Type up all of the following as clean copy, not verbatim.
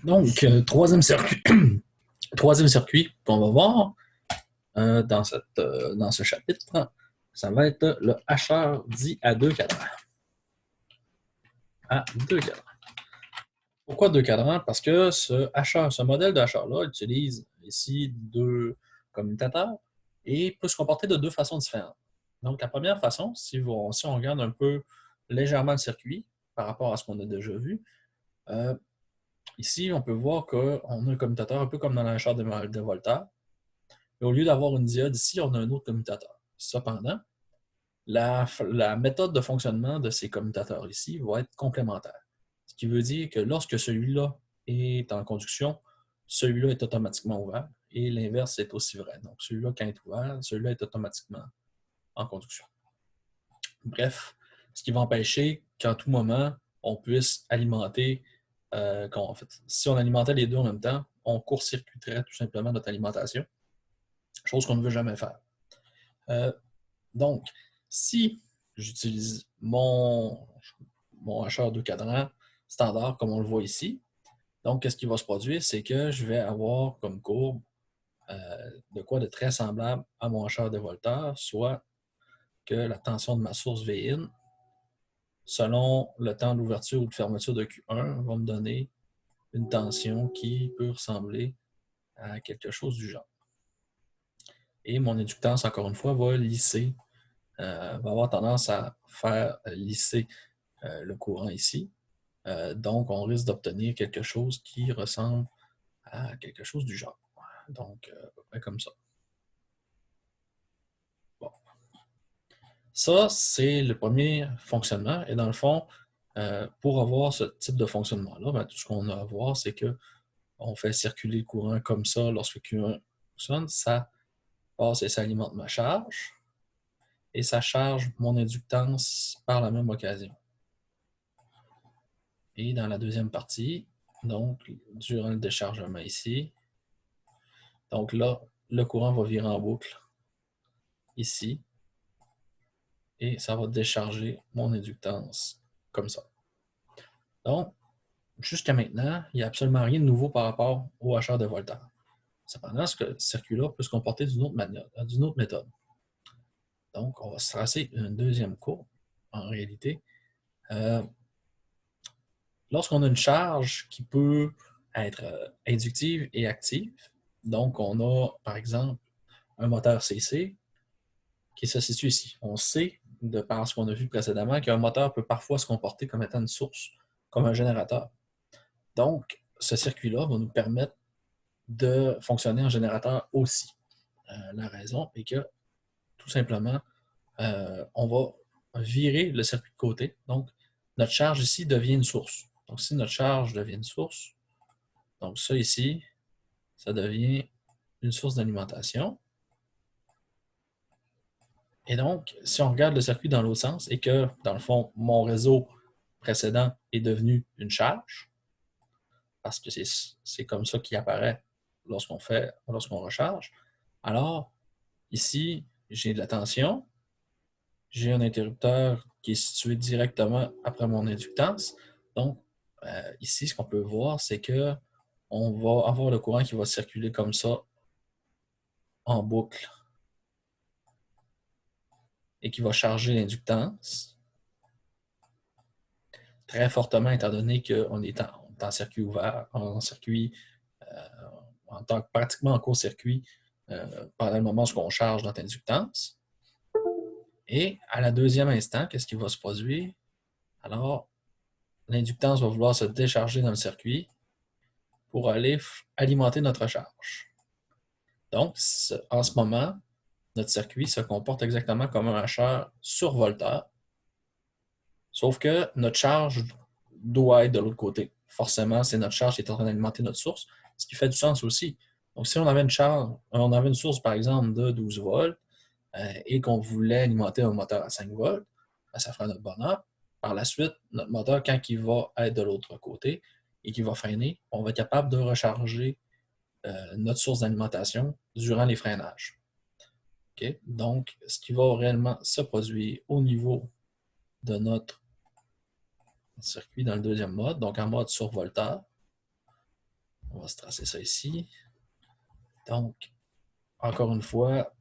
Donc, troisième circuit qu'on va voir dans ce chapitre, ça va être le hacheur dit à deux cadrans. À deux cadrans. Pourquoi deux cadrans? Parce que ce modèle de hacheur-là utilise ici deux commutateurs et peut se comporter de deux façons différentes. Donc, la première façon, si on regarde un peu légèrement le circuit par rapport à ce qu'on a déjà vu, ici, on peut voir qu'on a un commutateur un peu comme dans la hacheur de Volta. Et au lieu d'avoir une diode ici, on a un autre commutateur. Cependant, la méthode de fonctionnement de ces commutateurs ici va être complémentaire. Ce qui veut dire que lorsque celui-là est en conduction, celui-là est automatiquement ouvert et l'inverse est aussi vrai. Donc, celui-là, quand il est ouvert, celui-là est automatiquement en conduction. Bref, ce qui va empêcher qu'en tout moment, on puisse alimenter, en fait, si on alimentait les deux en même temps, on court-circuiterait tout simplement notre alimentation, chose qu'on ne veut jamais faire. Donc, si j'utilise mon hacheur de cadran standard, comme on le voit ici, donc, qu'est-ce qui va se produire? C'est que je vais avoir comme courbe de quoi de très semblable à mon hacheur de Volta, soit que la tension de ma source Vin, selon le temps d'ouverture ou de fermeture de Q1, va me donner une tension qui peut ressembler à quelque chose du genre. Et mon inductance, encore une fois, va lisser, va avoir tendance à faire lisser le courant ici. Donc, on risque d'obtenir quelque chose qui ressemble à quelque chose du genre. Donc, à peu près comme ça. Bon. Ça, c'est le premier fonctionnement. Et dans le fond, pour avoir ce type de fonctionnement-là, ben, tout ce qu'on a à voir, c'est qu'on fait circuler le courant comme ça lorsque Q1 fonctionne. Ça passe et ça alimente ma charge. Et ça charge mon inductance par la même occasion. Et dans la deuxième partie, donc, durant le déchargement ici, donc là, le courant va virer en boucle ici. Et ça va décharger mon inductance comme ça. Donc, jusqu'à maintenant, il n'y a absolument rien de nouveau par rapport au hacheur de Volta. Cependant, ce circuit-là peut se comporter d'une autre méthode. Donc, on va se tracer une deuxième courbe, en réalité. Lorsqu'on a une charge qui peut être inductive et active, donc on a, par exemple, un moteur CC qui se situe ici. On sait, de par ce qu'on a vu précédemment, qu'un moteur peut parfois se comporter comme étant une source, comme un générateur. Donc, ce circuit-là va nous permettre de fonctionner en générateur aussi. La raison est que, tout simplement, on va virer le circuit de côté. Donc, notre charge ici devient une source. Donc, si notre charge devient une source, donc ça ici, ça devient une source d'alimentation. Et donc, si on regarde le circuit dans l'autre sens et que, dans le fond, mon réseau précédent est devenu une charge, parce que c'est comme ça qu'il apparaît lorsqu'on recharge, alors ici, j'ai de la tension, j'ai un interrupteur qui est situé directement après mon inductance. Donc, ici, ce qu'on peut voir, c'est que on va avoir le courant qui va circuler comme ça en boucle et qui va charger l'inductance très fortement étant donné qu'on est en circuit ouvert, en circuit, pratiquement en court-circuit pendant le moment où on charge notre inductance. Et à la deuxième instant, qu'est-ce qui va se produire? Alors, l'inductance va vouloir se décharger dans le circuit pour aller alimenter notre charge. Donc, en ce moment, notre circuit se comporte exactement comme un hacheur sur volteur, sauf que notre charge doit être de l'autre côté. Forcément, c'est notre charge qui est en train d'alimenter notre source, ce qui fait du sens aussi. Donc, si on avait une source, par exemple, de 12 volts et qu'on voulait alimenter un moteur à 5 volts, ben, ça ferait notre bonheur. Par la suite, notre moteur, quand il va être de l'autre côté et qu'il va freiner, on va être capable de recharger notre source d'alimentation durant les freinages. Okay? Donc, ce qui va réellement se produire au niveau de notre circuit dans le deuxième mode, donc en mode survolteur, On va se tracer ça ici. Donc, encore une fois,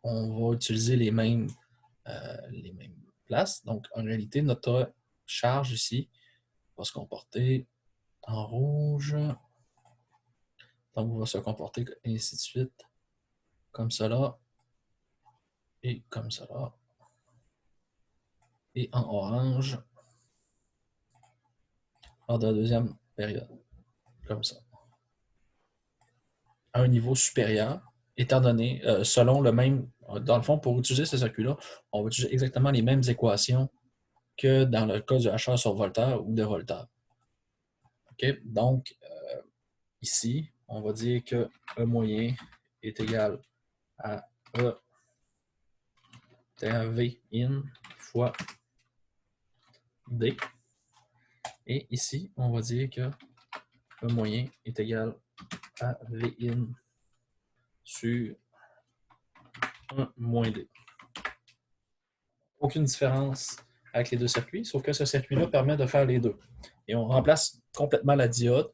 on va utiliser les mêmes places. Donc, en réalité, notre charge ici va se comporter en rouge. Donc, on va se comporter ainsi de suite, comme cela, et comme cela, et en orange, lors de la deuxième période, comme ça. À un niveau supérieur, étant donné, selon le même, dans le fond, pour utiliser ce circuit-là, on va utiliser exactement les mêmes équations que dans le cas du HR sur Voltaire ou de Voltaire. Okay? Donc, ici, on va dire que E moyen est égal à E V in fois D. Et ici, on va dire que E moyen est égal à V in sur 1 moins D. Aucune différence avec les deux circuits, sauf que ce circuit-là permet de faire les deux. Et on remplace complètement la diode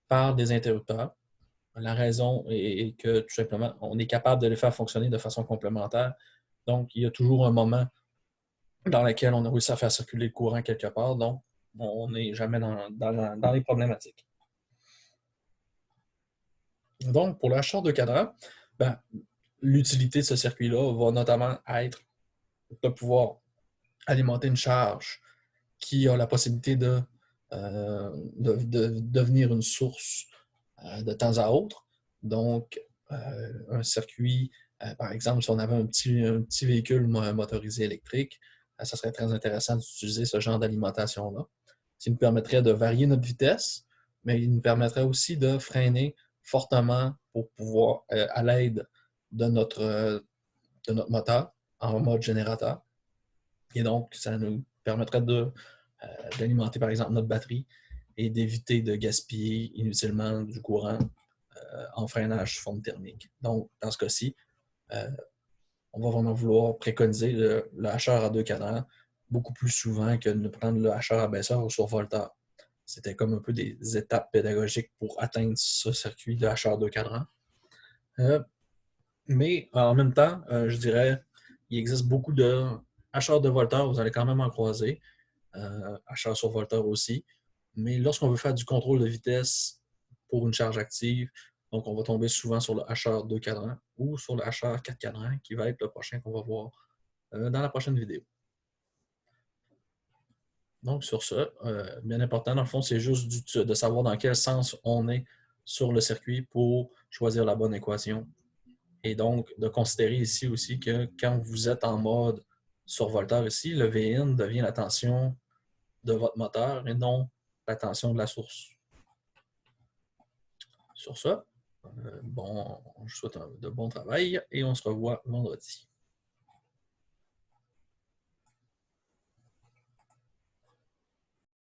par des interrupteurs. La raison est que, tout simplement, on est capable de les faire fonctionner de façon complémentaire. Donc, il y a toujours un moment dans lequel on a réussi à faire circuler le courant quelque part. Donc, on n'est jamais dans les problématiques. Donc, pour l'achat de cadran, ben, l'utilité de ce circuit-là va notamment être de pouvoir alimenter une charge qui a la possibilité de devenir une source de temps à autre. Donc, un circuit, par exemple, si on avait un petit véhicule motorisé électrique, ça serait très intéressant d'utiliser ce genre d'alimentation-là. Ça nous permettrait de varier notre vitesse, mais il nous permettrait aussi de freiner fortement pour pouvoir, à l'aide de notre moteur en mode générateur. Et donc, ça nous permettrait d'alimenter, par exemple, notre batterie et d'éviter de gaspiller inutilement du courant en freinage sous forme thermique. Donc, dans ce cas-ci, on va vraiment vouloir préconiser le hacheur à deux cadrans beaucoup plus souvent que de prendre le hacheur à baisseur ou sur Voltaire. C'était comme un peu des étapes pédagogiques pour atteindre ce circuit de hacheur deux cadrans. Mais en même temps, je dirais, il existe beaucoup de hacheurs de Voltaire, vous allez quand même en croiser, hacheurs sur Voltaire aussi. Mais lorsqu'on veut faire du contrôle de vitesse pour une charge active, donc on va tomber souvent sur le hacheur 2 cadrans ou sur le hacheur 4 cadrans qui va être le prochain qu'on va voir dans la prochaine vidéo. Donc sur ce, bien important dans le fond, c'est juste de savoir dans quel sens on est sur le circuit pour choisir la bonne équation. Et donc de considérer ici aussi que quand vous êtes en mode sur Voltaire ici, le VIN devient la tension de votre moteur et non la tension de la source. Sur ce, bon, je vous souhaite de bon travail et on se revoit vendredi.